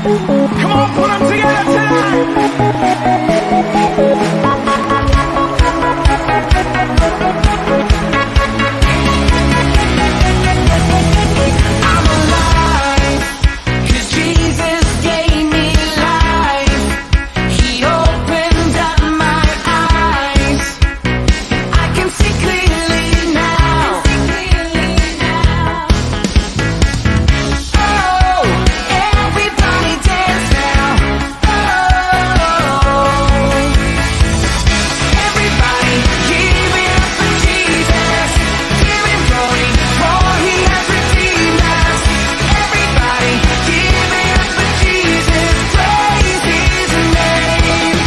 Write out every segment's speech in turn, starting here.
Come on, put them together I'm alive, 'cause Jesus gave me life. He opened up my eyes. I can see clearly now. Oh, everybody dance now. Oh, everybody give it up for Jesus. Give him glory, for he has redeemed us. Everybody give it up for Jesus. Praise his name.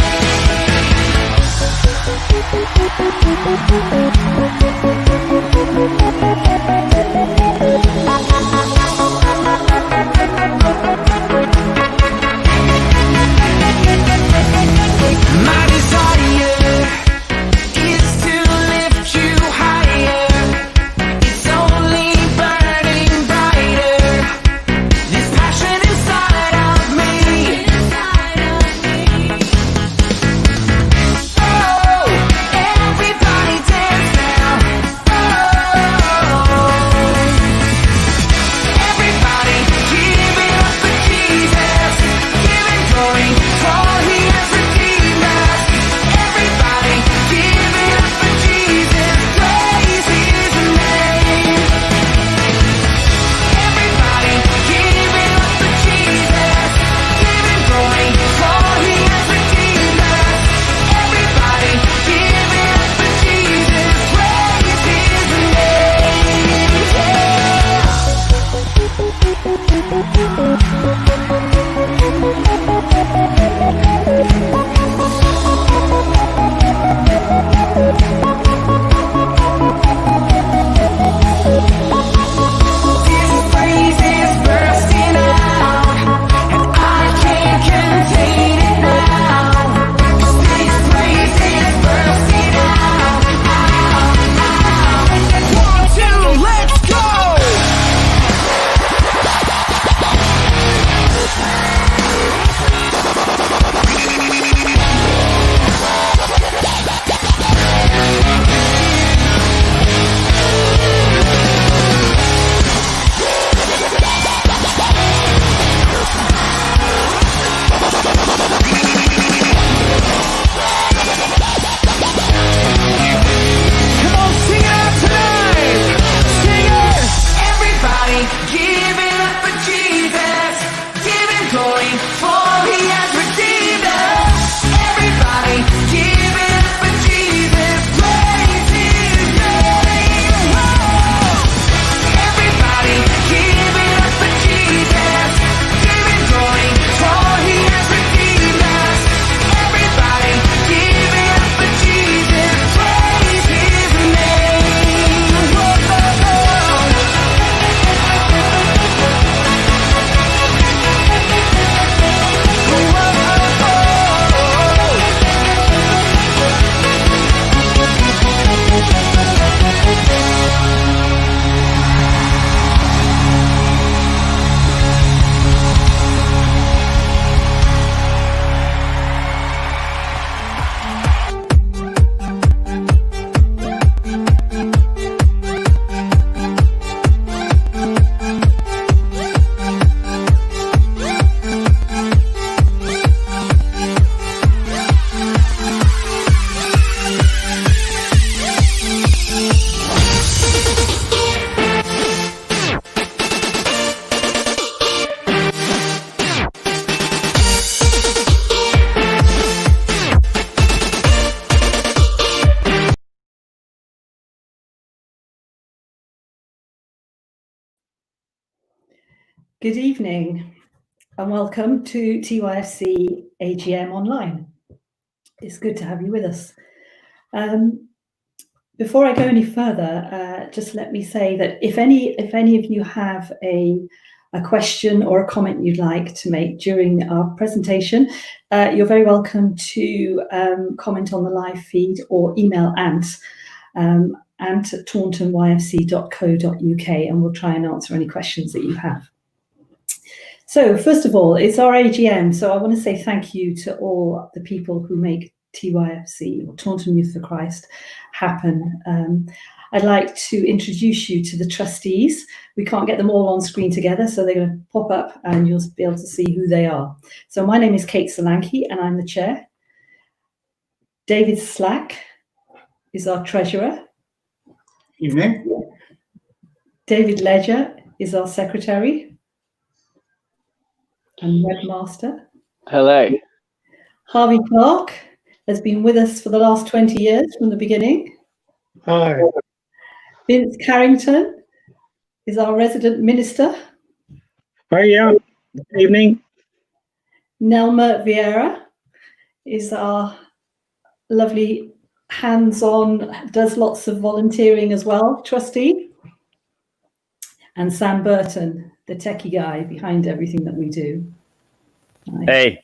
My desire is to lift you higher. It's only burning brighter. This passion inside of me. Oh, everybody dance now. Oh, everybody give it up for Jesus. Give him glory, for he has redeemed us. Everybody give it up for Jesus. Praise his name. Everybody give it up for Jesus. Give him glory, for he has redeemed us. Everybody give it up for Jesus. Praise his This praise is bursting out, and I can't contain it now. 'Cause this praise is bursting out. 1, 2, let's go! Come on, sing it out tonight! Sing it! Everybody give it up for Jesus. Give him glory, for he has redeemed us. Everybody give it up for Jesus. Praise his name. Whoa! Everybody give it up for Jesus. Give him glory, for he has redeemed us. Everybody give it up for Jesus. Praise his name. Whoa! Good evening and welcome to TYFC AGM Online. It's good to have you with us. Before I go any further, just let me say that if any of you have a question or a comment you'd like to make during our presentation, you're very welcome to comment on the live feed or email Ant at tauntonyfc.co.uk, and we'll try and answer any questions that you have. So first of all, it's our AGM. So I want to say thank you to all the people who make TYFC, or Taunton Youth for Christ, happen. I'd like to introduce you to the trustees. We can't get them all on screen together, so they're going to pop up and you'll be able to see who they are. So my name is Kate Solanke and I'm the chair. David Slack is our treasurer. Evening. David Ledger is our secretary and webmaster. Hello. Harvey Clark has been with us for the last 20 years from the beginning. Hi. Vince Carrington is our resident minister. Hiya. Good evening. Nelma Vieira is our lovely hands-on, does lots of volunteering as well, trustee. And Sam Burton, the techie guy behind everything that we do. Hey.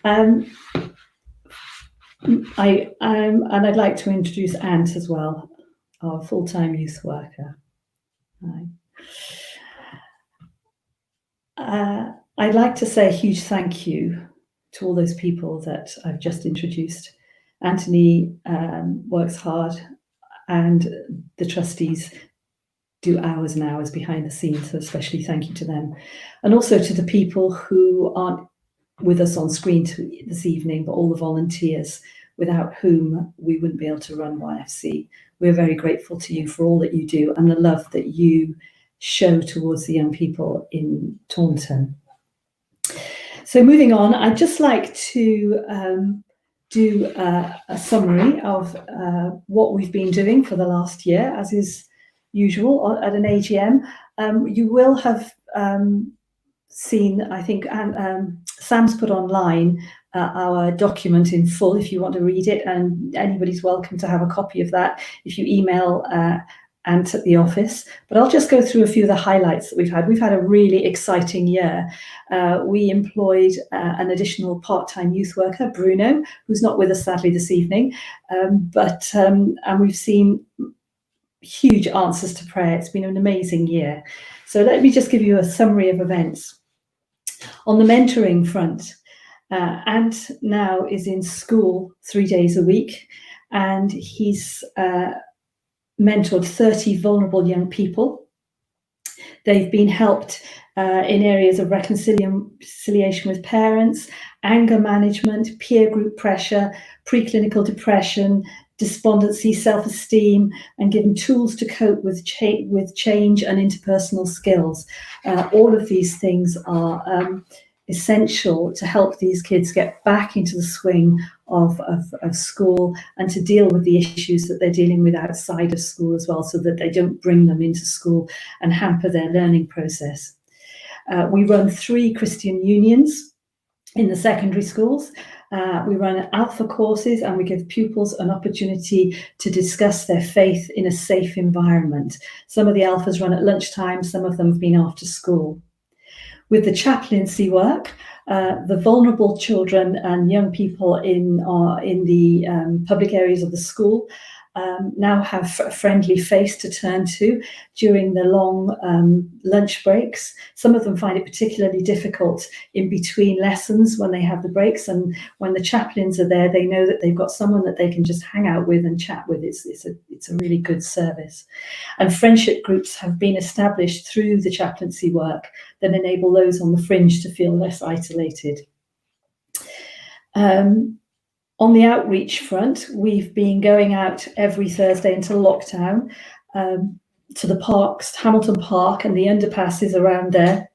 And I'd like to introduce Ant as well, our full-time youth worker. I'd like to say a huge thank you to all those people that I've just introduced. Anthony works hard, and the trustees do hours and hours behind the scenes, so especially thank you to them. And also to the people who aren't with us on screen this evening, but all the volunteers without whom we wouldn't be able to run YFC. We're very grateful to you for all that you do and the love that you show towards the young people in Taunton. So moving on, I'd just like to do a summary of what we've been doing for the last year, as is usual at an AGM. You will have seen, I think, Sam's put online our document in full if you want to read it, and anybody's welcome to have a copy of that if you email Ant at the office. But I'll just go through a few of the highlights that we've had. We've had a really exciting year. We employed an additional part-time youth worker, Bruno, who's not with us sadly this evening, and we've seen huge answers to prayer. It's been an amazing year. So let me just give you a summary of events. On the mentoring front, Ant now is in school 3 days a week, and he's mentored 30 vulnerable young people. They've been helped in areas of reconciliation with parents, anger management, peer group pressure, preclinical depression, despondency, self-esteem, and given tools to cope with change and interpersonal skills. All of these things are essential to help these kids get back into the swing of school and to deal with the issues that they're dealing with outside of school as well, so that they don't bring them into school and hamper their learning process. We run 3 Christian unions in the secondary schools. We run alpha courses, and we give pupils an opportunity to discuss their faith in a safe environment. Some of the alphas run at lunchtime, some of them have been after school. With the chaplaincy work, the vulnerable children and young people in the public areas of the school now have a friendly face to turn to during the long lunch breaks. Some of them find it particularly difficult in between lessons when they have the breaks, and when the chaplains are there, they know that they've got someone that they can just hang out with and chat with. It's a really good service. And friendship groups have been established through the chaplaincy work that enable those on the fringe to feel less isolated. On the outreach front, we've been going out every Thursday until lockdown to the parks, Hamilton Park and the underpasses around there.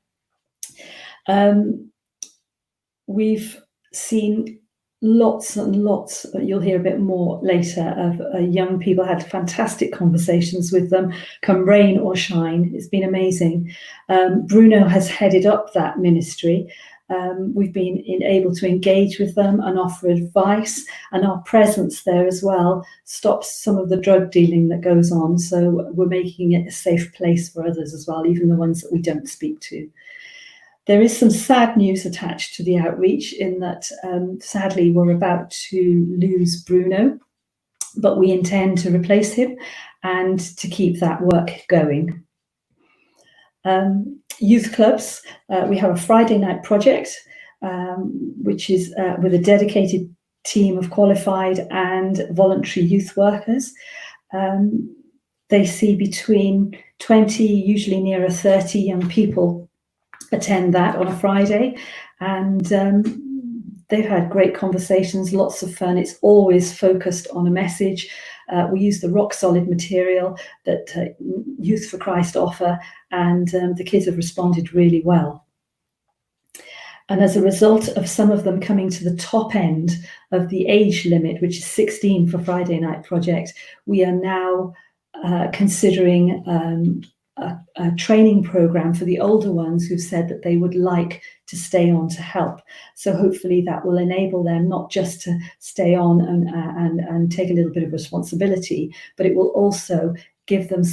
We've seen lots and lots, you'll hear a bit more later, of young people. Had fantastic conversations with them, come rain or shine. It's been amazing. Bruno has headed up that ministry. We've been able to engage with them and offer advice, and our presence there as well stops some of the drug dealing that goes on. So we're making it a safe place for others as well, even the ones that we don't speak to. There is some sad news attached to the outreach in that, sadly, we're about to lose Bruno, but we intend to replace him and to keep that work going. Youth clubs, we have a Friday night project, which is with a dedicated team of qualified and voluntary youth workers. They see between 20, usually nearer 30 young people attend that on a Friday, and they've had great conversations, lots of fun. It's always focused on a message. We use the rock solid material that Youth for Christ offer, and the kids have responded really well. And as a result of some of them coming to the top end of the age limit, which is 16 for Friday Night Project, we are now considering a training program for the older ones who've said that they would like to stay on to help. So hopefully that will enable them not just to stay on and take a little bit of responsibility, but it will also give them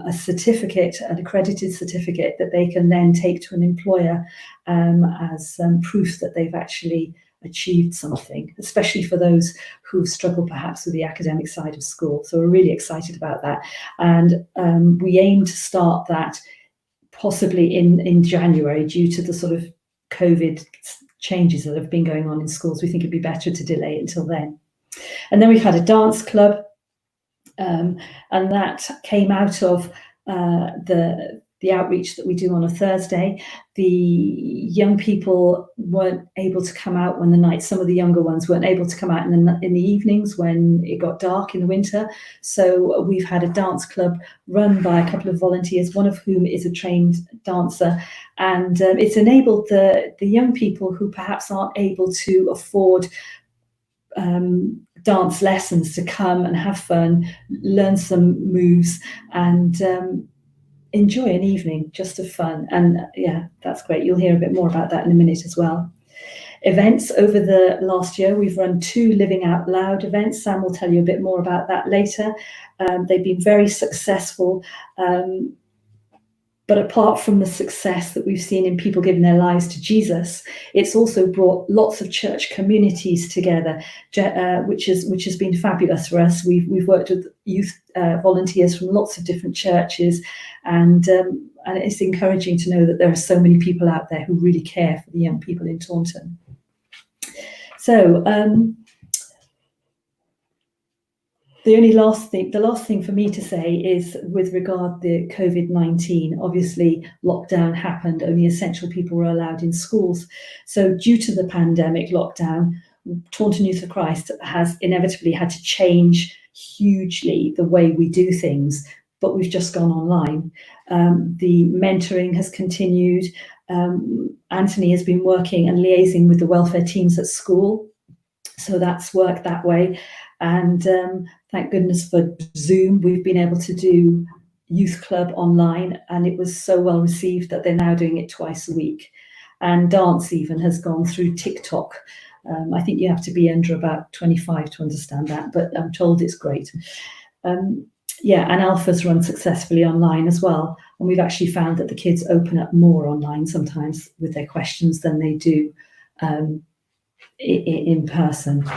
a certificate, an accredited certificate that they can then take to an employer as proof that they've actually achieved something, especially for those who struggle perhaps with the academic side of school. So we're really excited about that. And we aim to start that possibly in January due to the sort of COVID changes that have been going on in schools. We think it'd be better to delay it until then. And then we've had a dance club, and that came out of the outreach that we do on a Thursday. The young people weren't able to come out when the night, some of the younger ones weren't able to come out in the evenings when it got dark in the winter. So we've had a dance club run by a couple of volunteers, one of whom is a trained dancer. And it's enabled the young people who perhaps aren't able to afford dance lessons to come and have fun, learn some moves, and enjoy an evening just of fun. And yeah, that's great. You'll hear a bit more about that in a minute as well. Events over the last year, we've run 2 Living Out Loud events. Sam will tell you a bit more about that later. They've been very successful. But apart from the success that we've seen in people giving their lives to Jesus, it's also brought lots of church communities together, which has been fabulous for us. We've worked with youth volunteers from lots of different churches, and it's encouraging to know that there are so many people out there who really care for the young people in Taunton. So the last thing for me to say is with regard to COVID-19, obviously lockdown happened, only essential people were allowed in schools. So due to the pandemic lockdown, Taunton Youth for Christ has inevitably had to change hugely the way we do things, but we've just gone online. The mentoring has continued. Anthony has been working and liaising with the welfare teams at school. So that's worked that way. And thank goodness for Zoom, we've been able to do youth club online, and it was so well received that they're now doing it twice a week. And dance even has gone through TikTok. I think you have to be under about 25 to understand that, but I'm told it's great. Yeah, and Alpha's run successfully online as well. And we've actually found that the kids open up more online sometimes with their questions than they do in person.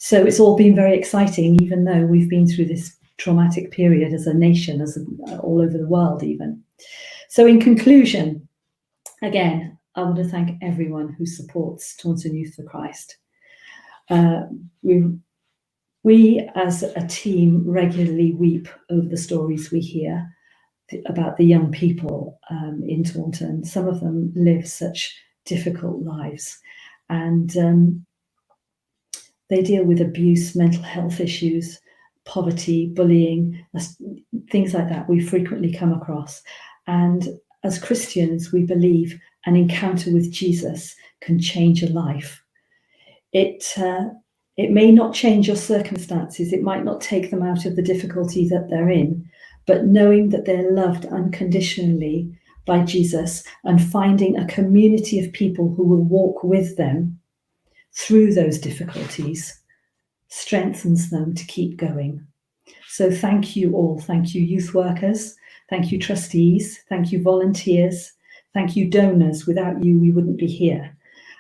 So it's all been very exciting, even though we've been through this traumatic period as a nation, all over the world even. So in conclusion, again, I want to thank everyone who supports Taunton Youth for Christ. We as a team regularly weep over the stories we hear about the young people in Taunton. Some of them live such difficult lives, and they deal with abuse, mental health issues, poverty, bullying, things like that we frequently come across. And as Christians, we believe an encounter with Jesus can change a life. It may not change your circumstances, it might not take them out of the difficulty that they're in, but knowing that they're loved unconditionally by Jesus and finding a community of people who will walk with them through those difficulties strengthens them to keep going. So thank you all. Thank you, youth workers. Thank you, trustees. Thank you, volunteers. Thank you, donors. Without you, we wouldn't be here.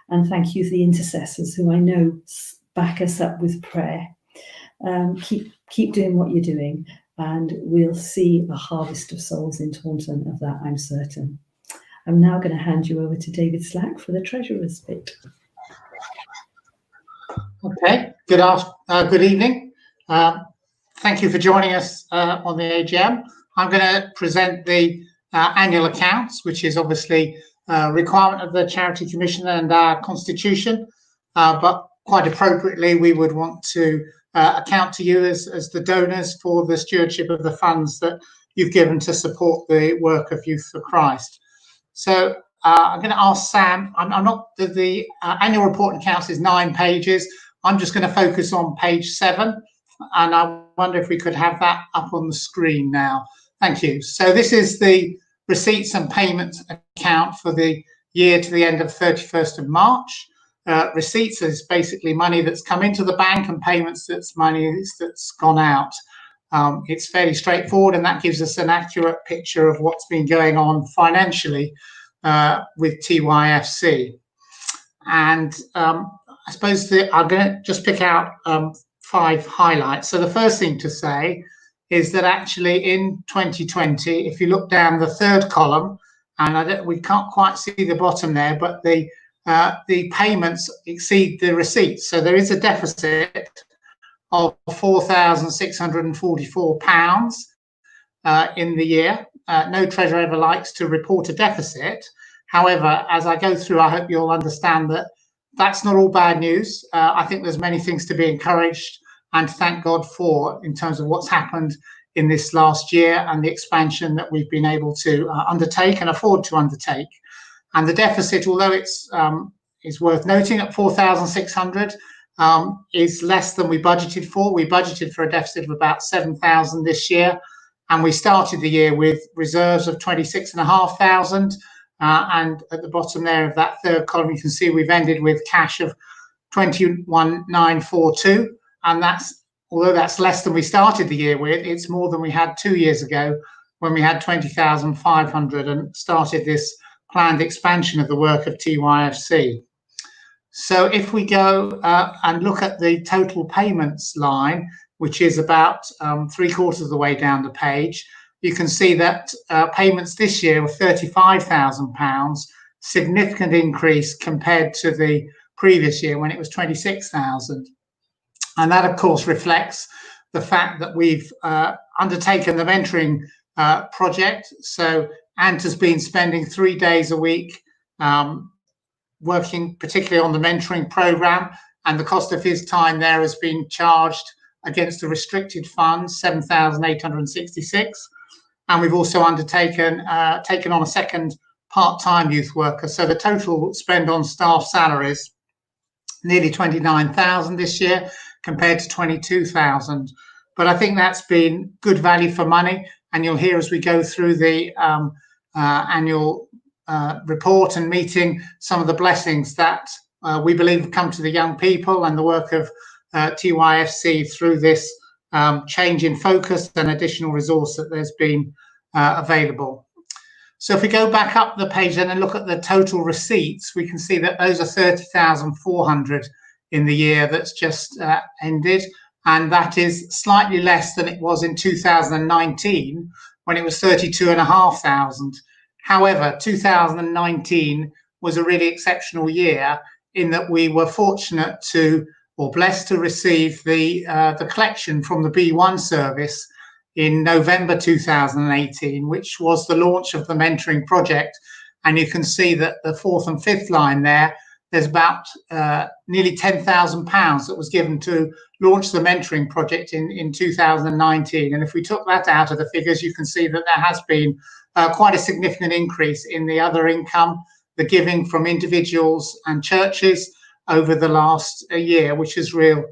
And thank you, the intercessors, who I know back us up with prayer. Keep doing what you're doing. and we'll see a harvest of souls in Taunton. Of that, I'm certain. I'm now going to hand you over to David Slack for the Treasurer's bit. Okay, good evening. Thank you for joining us on the AGM. I'm going to present the annual accounts, which is obviously a requirement of the Charity Commission and our constitution, but quite appropriately we would want to account to you as the donors for the stewardship of the funds that you've given to support the work of Youth for Christ. So I'm going to ask Sam, the annual report and accounts is 9 pages. I'm just going to focus on page 7, and I wonder if we could have that up on the screen now. Thank you. So this is the receipts and payments account for the year to the end of 31st of March. Receipts is basically money that's come into the bank, and payments that's money that's gone out. It's fairly straightforward, and that gives us an accurate picture of what's been going on financially with TYFC. And I suppose I'm going to just pick out 5 highlights. So the first thing to say is that actually in 2020, if you look down the 3rd column, and we can't quite see the bottom there, but the payments exceed the receipts. So there is a deficit of £4,644 in the year. No treasurer ever likes to report a deficit. However, as I go through, I hope you'll understand that that's not all bad news. I think there's many things to be encouraged and thank God for in terms of what's happened in this last year and the expansion that we've been able to undertake and afford to undertake. And the deficit, although it's is worth noting at 4,600, is less than we budgeted for. We budgeted for a deficit of about 7,000 this year, and we started the year with reserves of 26,500. And at the bottom there of that 3rd column, you can see we've ended with cash of 21,942, and although that's less than we started the year with, it's more than we had 2 years ago when we had 20,500 and started this planned expansion of the work of TYFC. So if we go and look at the total payments line, which is about 3/4 of the way down the page, you can see that payments this year were £35,000, significant increase compared to the previous year when it was 26,000. And that, of course, reflects the fact that we've undertaken the mentoring project. So Ant has been spending 3 days a week working particularly on the mentoring program, and the cost of his time there has been charged against the restricted funds, 7,866. And we've also taken on a second part-time youth worker. So the total spend on staff salaries, nearly 29,000 this year compared to 22,000. But I think that's been good value for money. And you'll hear as we go through the annual report and meeting some of the blessings that we believe have come to the young people and the work of TYFC through this change in focus and additional resource that there's been available. So if we go back up the page then and look at the total receipts, we can see that those are 30,400 in the year that's just ended, and that is slightly less than it was in 2019 when it was 32,500. However, 2019 was a really exceptional year in that we were fortunate to, or blessed to receive the collection from the B1 service in November 2018, which was the launch of the mentoring project. And you can see that the 4th and 5th line there's about nearly £10,000 that was given to launch the mentoring project in 2019. And if we took that out of the figures, you can see that there has been quite a significant increase in the other income, the giving from individuals and churches over the last year, which is real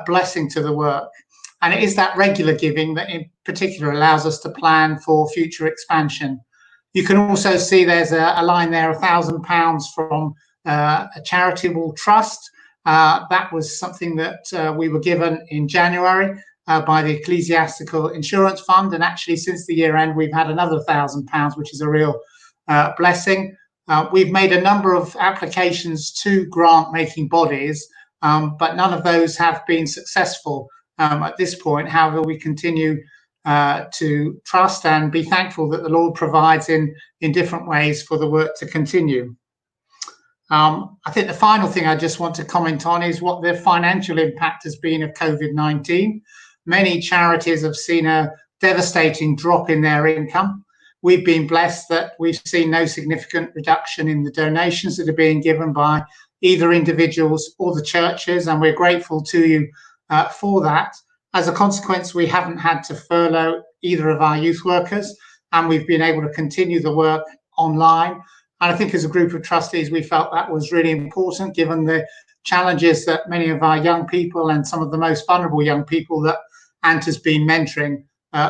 blessing to the work. And it is that regular giving that in particular allows us to plan for future expansion. You can also see there's a line there, £1,000 from a charitable trust. That was something that we were given in January by the Ecclesiastical Insurance Fund. And actually since the year end, we've had another £1,000, which is a real blessing. We've made a number of applications to grant-making bodies, but none of those have been successful at this point. However, we continue to trust and be thankful that the Lord provides in different ways for the work to continue. I think the final thing I just want to comment on is what the financial impact has been of COVID-19. Many charities have seen a devastating drop in their income. We've been blessed that we've seen no significant reduction in the donations that are being given by either individuals or the churches, and we're grateful to you for that. As a consequence, we haven't had to furlough either of our youth workers, and we've been able to continue the work online. And I think as a group of trustees, we felt that was really important, given the challenges that many of our young people and some of the most vulnerable young people that Ant has been mentoring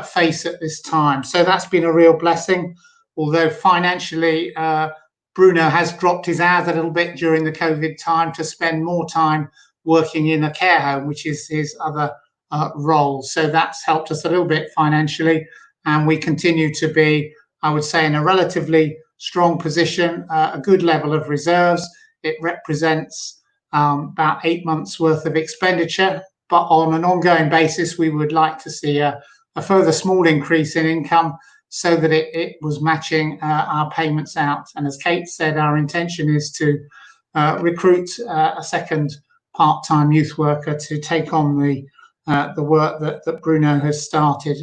face at this time. So that's been a real blessing, although financially, Bruno has dropped his hours a little bit during the COVID time to spend more time working in a care home, which is his other role. So that's helped us a little bit financially. And we continue to be, I would say, in a relatively strong position, a good level of reserves. It represents about 8 months worth of expenditure, but on an ongoing basis, we would like to see a further small increase in income so that it was matching our payments out. And as Kate said, our intention is to recruit a second part-time youth worker to take on the work that Bruno has started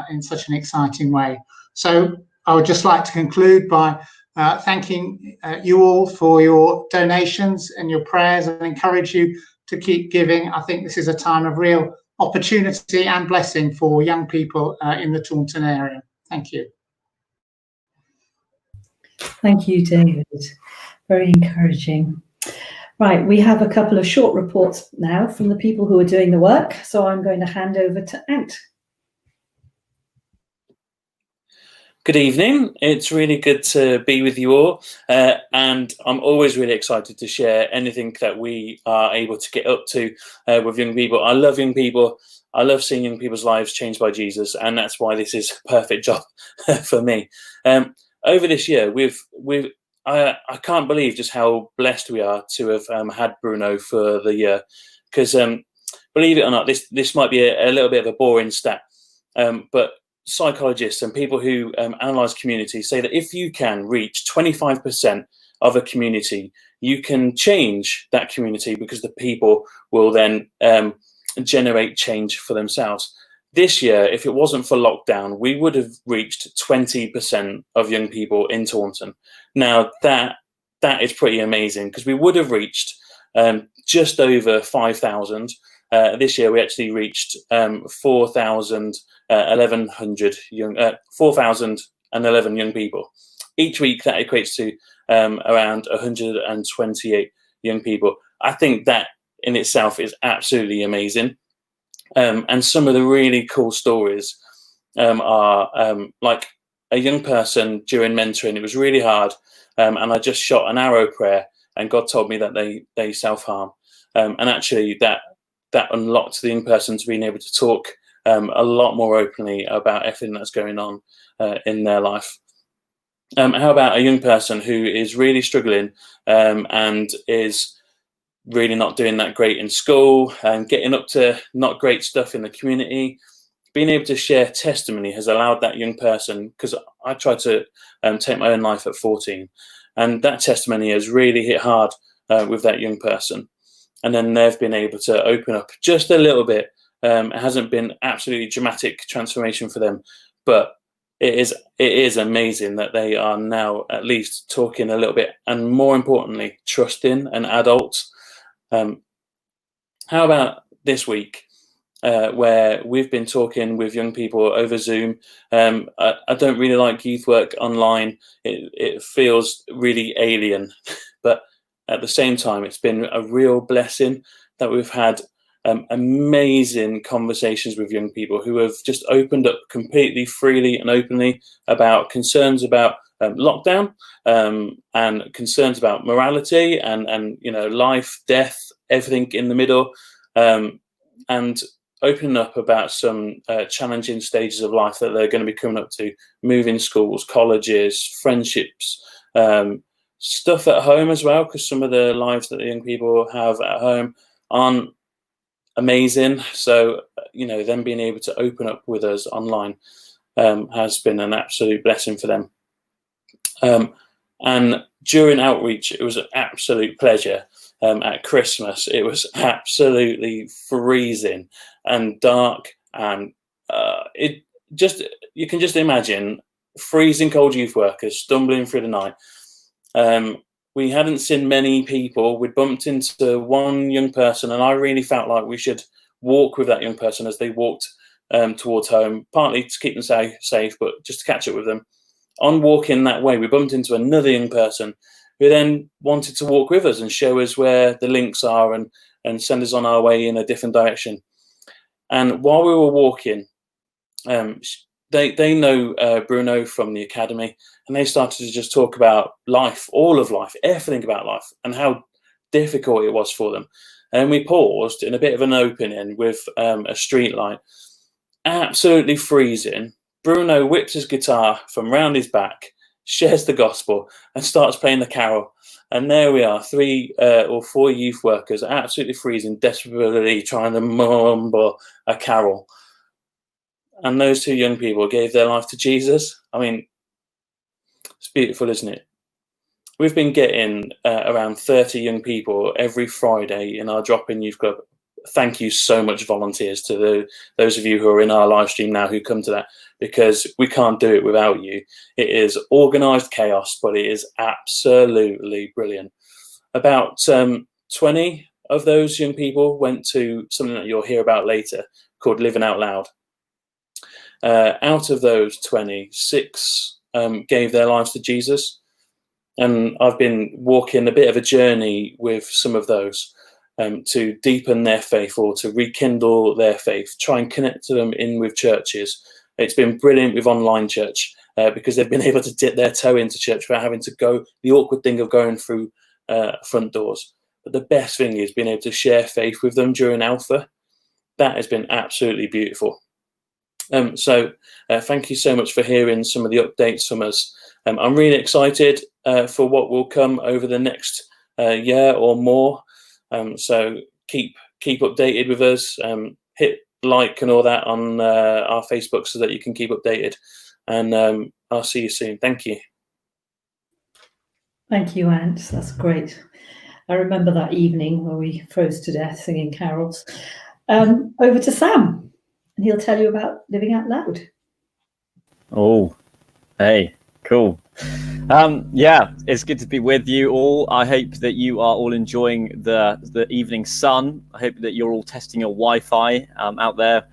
in such an exciting way. So I would just like to conclude by thanking you all for your donations and your prayers, and encourage you to keep giving. I think this is a time of real opportunity and blessing for young people in the Taunton area. Thank you. Thank you, David. Very encouraging. Right, we have a couple of short reports now from the people who are doing the work. So I'm going to hand over to Ant. Good evening. It's really good to be with you all, and I'm always really excited to share anything that we are able to get up to with young people. I love young people. I love seeing young people's lives changed by Jesus, and that's why this is a perfect job for me. Over this year, I can't believe just how blessed we are to have had Bruno for the year, because believe it or not, this might be a little bit of a boring stat, but psychologists and people who analyze communities say that if you can reach 25% of a community, you can change that community, because the people will then generate change for themselves. This year, if it wasn't for lockdown, we would have reached 20% of young people in Taunton. Now that is pretty amazing, because we would have reached just over 5,000. This year we actually reached 4,011 young people. Each week that equates to around 128 young people. I think that in itself is absolutely amazing. And some of the really cool stories are like a young person during mentoring. It was really hard, and I just shot an arrow prayer, and God told me that they self-harm, and actually that unlocked the young person to being able to talk a lot more openly about everything that's going on in their life. How about a young person who is really struggling and is really not doing that great in school and getting up to not great stuff in the community? Being able to share testimony has allowed that young person, because I tried to take my own life at 14, and that testimony has really hit hard with that young person. And then they've been able to open up just a little bit. It hasn't been absolutely dramatic transformation for them, but it is amazing that they are now at least talking a little bit, and more importantly, trusting an adult. How about this week, where we've been talking with young people over Zoom? I don't really like youth work online. It feels really alien, but at the same time, it's been a real blessing that we've had amazing conversations with young people who have just opened up completely freely and openly about concerns about lockdown, and concerns about morality and life, death, everything in the middle, and opening up about some challenging stages of life that they're going to be coming up to: moving schools, colleges, friendships, stuff at home as well, because some of the lives that the young people have at home aren't amazing. So, them being able to open up with us online has been an absolute blessing for them. And during outreach, it was an absolute pleasure. At Christmas, it was absolutely freezing and dark, and you can just imagine freezing cold youth workers stumbling through the night. We hadn't seen many people. We'd bumped into one young person, and I really felt like we should walk with that young person as they walked towards home, partly to keep them safe, but just to catch up with them. On walking that way, we bumped into another young person who then wanted to walk with us and show us where the links are and send us on our way in a different direction. And while we were walking, they know Bruno from the academy, and they started to just talk about life, all of life, everything about life, and how difficult it was for them. And we paused in a bit of an opening with a street light, absolutely freezing. Bruno whips his guitar from round his back, shares the gospel, and starts playing the carol. And there we are, 3 or 4 youth workers, absolutely freezing, desperately trying to mumble a carol. And those 2 young people gave their life to Jesus. I mean, it's beautiful, isn't it? We've been getting around 30 young people every Friday in our drop-in youth club. Thank you so much, volunteers, to those of you who are in our live stream now who come to that, because we can't do it without you. It is organised chaos, but it is absolutely brilliant. About 20 of those young people went to something that you'll hear about later called Living Out Loud. Out of those 20, 6 gave their lives to Jesus. And I've been walking a bit of a journey with some of those to deepen their faith or to rekindle their faith, try and connect them in with churches. It's been brilliant with online church because they've been able to dip their toe into church without having to go the awkward thing of going through front doors. But the best thing is being able to share faith with them during Alpha. That has been absolutely beautiful. So thank you so much for hearing some of the updates from us. I'm really excited for what will come over the next year or more. So keep updated with us. Hit like and all that on our Facebook so that you can keep updated. And I'll see you soon. Thank you. Thank you, Ant. That's great. I remember that evening where we froze to death singing carols. Over to Sam, and he'll tell you about Living Out Loud. Oh, hey, cool. Yeah, it's good to be with you all. I hope that you are all enjoying the evening sun. I hope that you're all testing your Wi-Fi out there.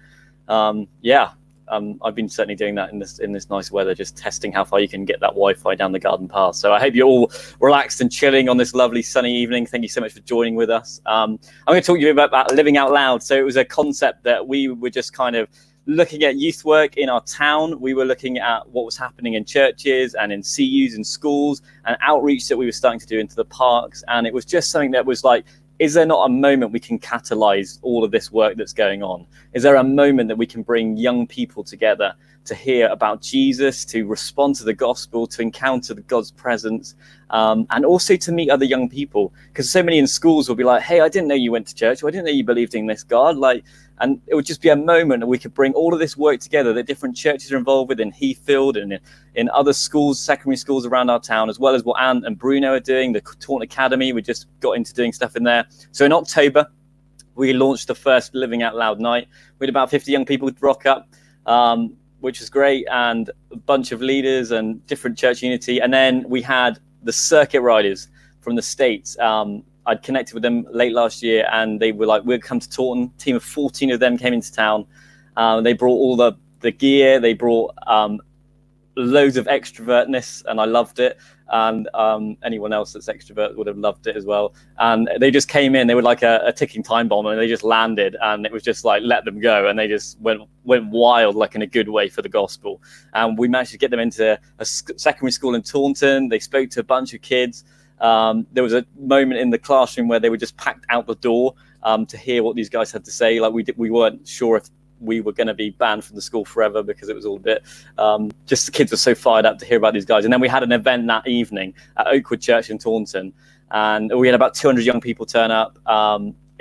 I've been certainly doing that in this nice weather, just testing how far you can get that Wi-Fi down the garden path. So I hope you're all relaxed and chilling on this lovely sunny evening. Thank you so much for joining with us. I'm going to talk to you about Living Out Loud. So it was a concept that we were just kind of looking at youth work in our town. We were looking at what was happening in churches and in CUs and schools and outreach that we were starting to do into the parks. And it was just something that was like, is there not a moment we can catalyze all of this work that's going on? Is there a moment that we can bring young people together to hear about Jesus, to respond to the gospel, to encounter God's presence, and also to meet other young people? Because so many in schools will be like, hey, I didn't know you went to church, or I didn't know you believed in this God. And it would just be a moment that we could bring all of this work together that different churches are involved with in Heathfield and in other schools, secondary schools around our town, as well as what Ant and Bruno are doing, the Taunton Academy. We just got into doing stuff in there. So in October, we launched the first Living Out Loud night. We had about 50 young people rock up, which was great, and a bunch of leaders and different church unity. And then we had the circuit riders from the States. I'd connected with them late last year, and they were like, we'll come to Taunton. A team of 14 of them came into town. They brought all the gear. They brought loads of extrovertness, and I loved it. And anyone else that's extrovert would have loved it as well. And they just came in. They were like a ticking time bomb, and they just landed, and it was just like, let them go. And they just went wild, like in a good way, for the gospel. And we managed to get them into a secondary school in Taunton. They spoke to a bunch of kids. There was a moment in the classroom where they were just packed out the door to hear what these guys had to say. Like we weren't sure if we were going to be banned from the school forever, because it was all a bit, just the kids were so fired up to hear about these guys. And then we had an event that evening at Oakwood Church in Taunton, and we had about 200 young people turn up.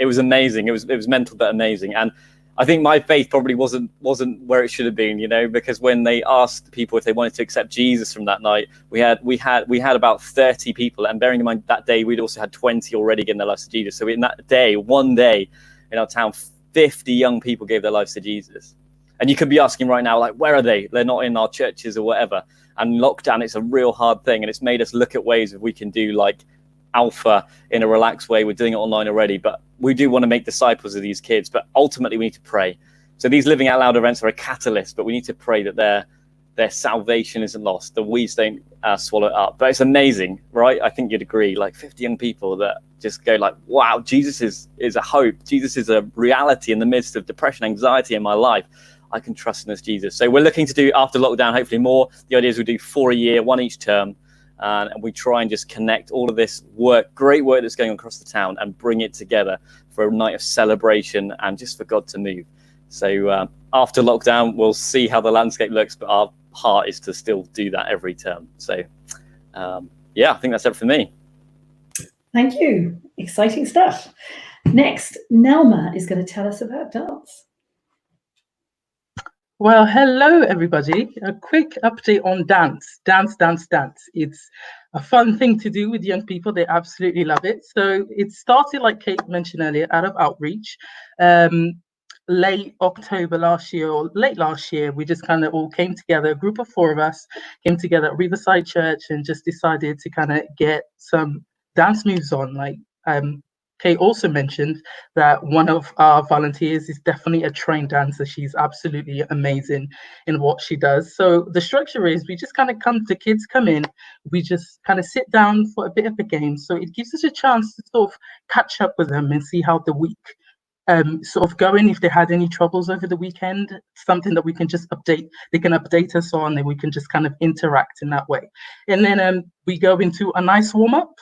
it was amazing. It was mental but amazing. And I think my faith probably wasn't where it should have been, you know, because when they asked people if they wanted to accept Jesus from that night, we had about 30 people, and bearing in mind that day we'd also had 20 already giving their lives to Jesus. So in that day, one day in our town, 50 young people gave their lives to Jesus. And you could be asking right now, like, where are they? They're not in our churches or whatever. And lockdown, it's a real hard thing, and it's made us look at ways if we can do like Alpha in a relaxed way. We're doing it online already, but we do want to make disciples of these kids. But ultimately, we need to pray. So these Living Out Loud events are a catalyst, but we need to pray that their salvation isn't lost. The weeds don't swallow it up. But it's amazing, right? I think you'd agree. Like 50 young people that just go like, wow, Jesus is a hope. Jesus is a reality in the midst of depression, anxiety in my life. I can trust in this Jesus. So we're looking to do, after lockdown, hopefully more. The idea is we do 4 a year, 1 each term. And we try and just connect all of this great work that's going on across the town, and bring it together for a night of celebration and just for God to move. So after lockdown, we'll see how the landscape looks, but our heart is to still do that every term. So yeah, I think that's it for me. Thank you. Exciting stuff. Next, Nelma is going to tell us about dance. Well, hello, everybody. A quick update on dance. Dance. It's a fun thing to do with young people. They absolutely love it. So it started, like Kate mentioned earlier, out of outreach. Late October last year, or late last year, we just kind of all came together. A group of 4 of us came together at Riverside Church and just decided to kind of get some dance moves on. Like Kate also mentioned that one of our volunteers is definitely a trained dancer. She's absolutely amazing in what she does. So the structure is we just kind of the kids come in, we just kind of sit down for a bit of a game. So it gives us a chance to sort of catch up with them and see how the week sort of going, if they had any troubles over the weekend, something that we can just update, they can update us on, and we can just kind of interact in that way. And then we go into a nice warm-up.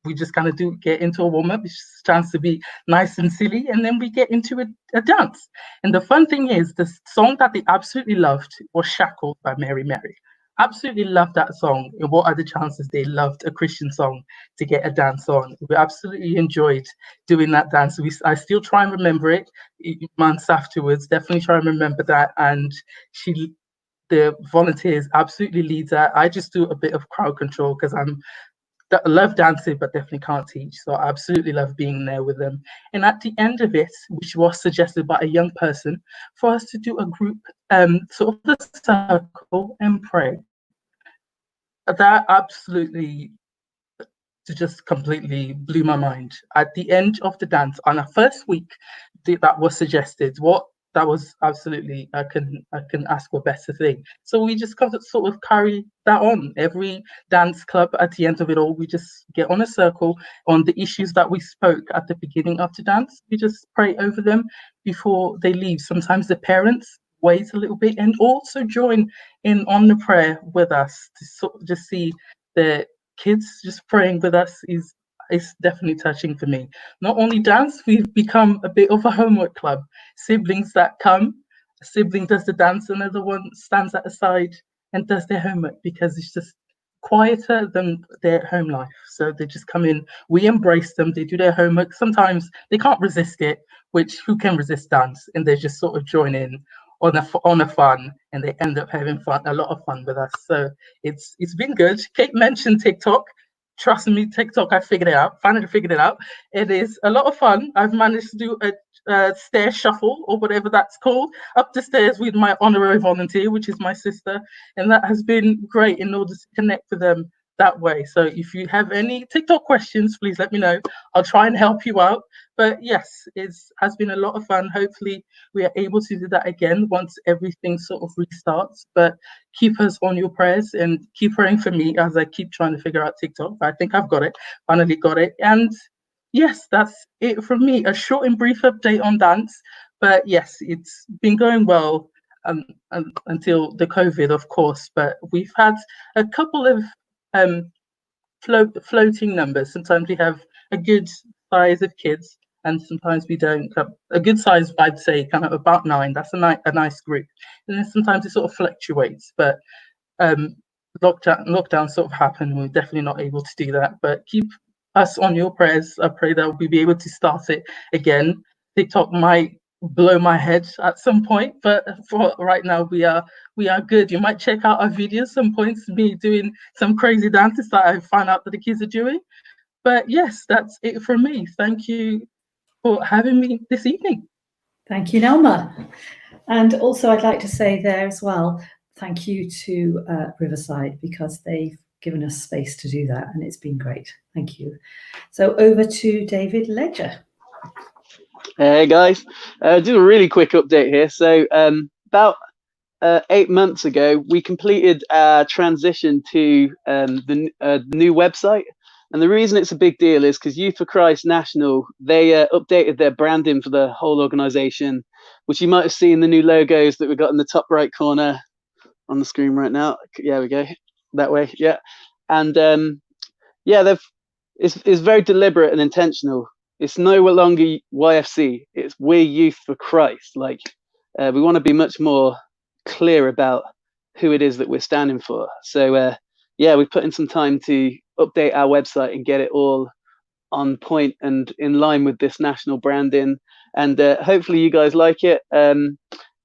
We just kind of get into a warm-up. It's just a chance to be nice and silly, and then we get into a dance. And the fun thing is, the song that they absolutely loved was Shackled by Mary Mary. Absolutely loved that song. And what are the chances they loved a Christian song to get a dance on? We absolutely enjoyed doing that dance. I still try and remember it months afterwards. Definitely try and remember that. And the volunteers absolutely lead that. I just do a bit of crowd control because I love dancing, but definitely can't teach. So I absolutely love being there with them. And at the end of it, which was suggested by a young person, for us to do a group sort of the circle and pray. That absolutely just completely blew my mind. At the end of the dance, on our first week, that was suggested. That was absolutely, I can ask for a better thing. So we just sort of carry that on. Every dance club, at the end of it all, we just get on a circle on the issues that we spoke at the beginning of the dance. We just pray over them before they leave. Sometimes the parents wait a little bit and also join in on the prayer with us to sort of just see the kids just praying with us it's definitely touching for me. Not only dance, we've become a bit of a homework club. Siblings that come, a sibling does the dance, another one stands at the side and does their homework because it's just quieter than their home life. So they just come in, we embrace them, they do their homework. Sometimes they can't resist it, which who can resist dance? And they just sort of join in on a fun, and they end up having a lot of fun with us. So it's been good. Kate mentioned TikTok. Trust me, TikTok, finally figured it out. It is a lot of fun. I've managed to do a stair shuffle, or whatever that's called, up the stairs with my honorary volunteer, which is my sister. And that has been great in order to connect with them that way. So if you have any TikTok questions, please let me know. I'll try and help you out. But yes, it has been a lot of fun. Hopefully we are able to do that again once everything sort of restarts. But keep us on your prayers and keep praying for me as I keep trying to figure out TikTok. I think I've got it, finally got it. And yes, that's it from me. A short and brief update on dance. But yes, it's been going well until the COVID, of course. But we've had a couple of floating numbers. Sometimes we have a good size of kids, and sometimes we don't. A good size, I'd say, kind of about 9. That's a nice group. And then sometimes it sort of fluctuates. But lockdown sort of happened. We're definitely not able to do that. But keep us on your prayers. I pray that we'll be able to start it again. TikTok might blow my head at some point, but for right now we are good. You might check out our videos some points, me doing some crazy dances that I find out that the kids are doing. But yes, that's it from me. Thank you for having me this evening. Thank you, Nelma. And also I'd like to say there as well, thank you to Riverside, because they've given us space to do that, and it's been great. Thank you. So over to David Ledger. Hey guys, just a really quick update here. So about 8 months ago, we completed our transition to the new website. And the reason it's a big deal is because Youth for Christ National, they updated their branding for the whole organization, which you might have seen the new logos that we got in the top right corner on the screen right now. Yeah, we go that way. Yeah. And yeah, it's very deliberate and intentional. It's no longer YFC. It's We're Youth for Christ. Like we want to be much more clear about who it is that we're standing for. So yeah, we put in some time to update our website and get it all on point and in line with this national branding. And hopefully you guys like it.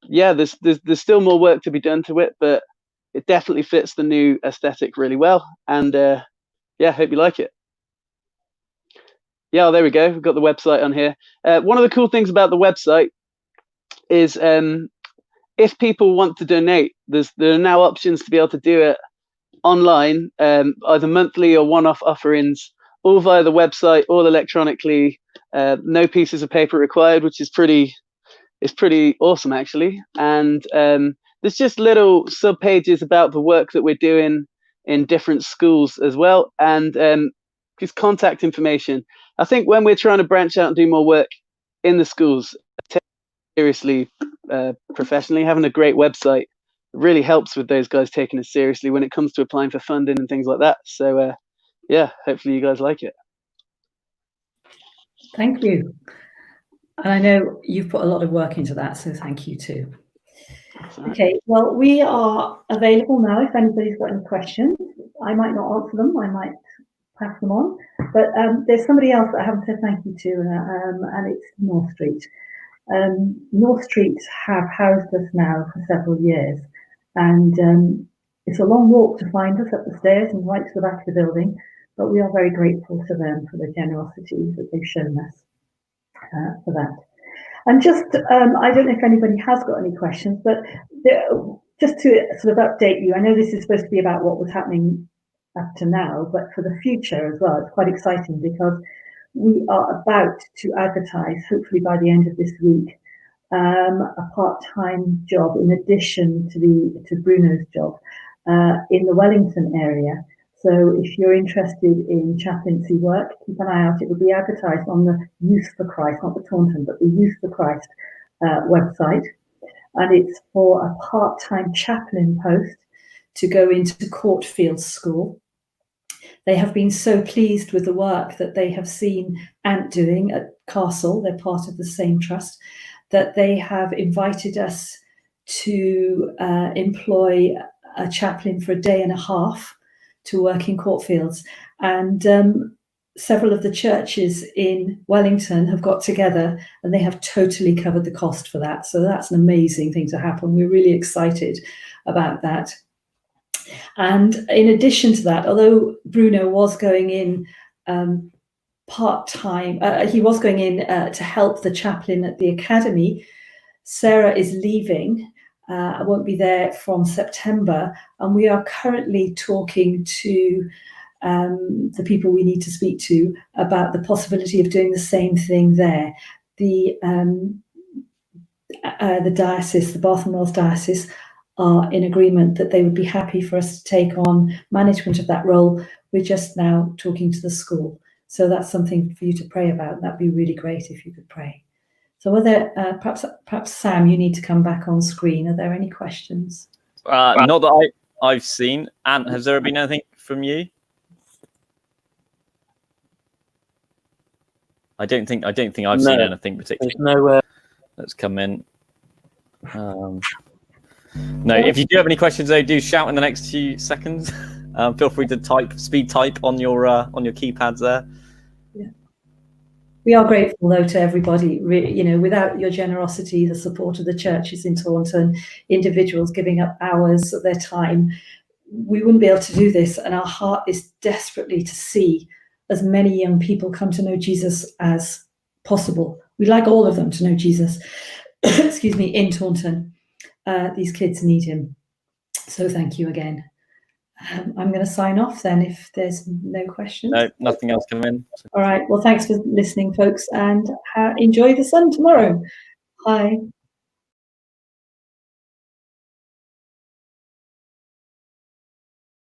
Yeah, there's still more work to be done to it, but it definitely fits the new aesthetic really well. And yeah, hope you like it. Yeah, there we go. We've got the website on here. One of the cool things about the website is if people want to donate, there are now options to be able to do it online, either monthly or one-off offerings, all via the website, all electronically, no pieces of paper required, which is pretty awesome actually. And there's just little sub pages about the work that we're doing in different schools as well, and just contact information. I think when we're trying to branch out and do more work in the schools, seriously, professionally, having a great website really helps with those guys taking it seriously when it comes to applying for funding and things like that. So yeah, hopefully you guys like it. Thank you. And I know you've put a lot of work into that, so thank you too. Okay, well, we are available now if anybody's got any questions. I might not answer them, I might pass them on, but there's somebody else that I haven't said thank you to, and it's North Street. North Street have housed us now for several years, and it's a long walk to find us up the stairs and right to the back of the building, but we are very grateful to them for the generosity that they've shown us for that. And just, I don't know if anybody has got any questions, but just to sort of update you, I know this is supposed to be about what was happening up to now, but for the future as well, it's quite exciting because we are about to advertise, hopefully by the end of this week, a part-time job in addition to Bruno's job in the Wellington area. So if you're interested in chaplaincy work, keep an eye out. It will be advertised on the Youth for Christ, not the Taunton, but the Youth for Christ website. And it's for a part-time chaplain post to go into Courtfield School. They have been so pleased with the work that they have seen Ant doing at Castle. They're part of the same trust, that they have invited us to employ a chaplain for a day and a half to work in Courtfields. And several of the churches in Wellington have got together and they have totally covered the cost for that. So that's an amazing thing to happen. We're really excited about that. And in addition to that, although Bruno was going in part-time, he was going in to help the chaplain at the academy, Sarah is leaving. I won't be there from September, and we are currently talking to the people we need to speak to about the possibility of doing the same thing there. The diocese, the Bath and Wells Diocese, are in agreement that they would be happy for us to take on management of that role. We're just now talking to the school. So that's something for you to pray about. That'd be really great if you could pray. So are there, perhaps Sam, you need to come back on screen. Are there any questions? Not that I've seen. Ant, has there been anything from you? I don't think I've seen anything particularly. There's nowhere. That's come in. No, if you do have any questions, though, do shout in the next few seconds. Feel free to speed type on your keypads there. We are grateful, though, to everybody. You know, without your generosity, the support of the churches in Taunton, individuals giving up hours of their time, we wouldn't be able to do this. And our heart is desperately to see as many young people come to know Jesus as possible. We'd like all of them to know Jesus, excuse me, in Taunton. These kids need him. So thank you again. I'm going to sign off then if there's no questions. No, nothing else coming in. All right. Well, thanks for listening, folks, and enjoy the sun tomorrow. Bye.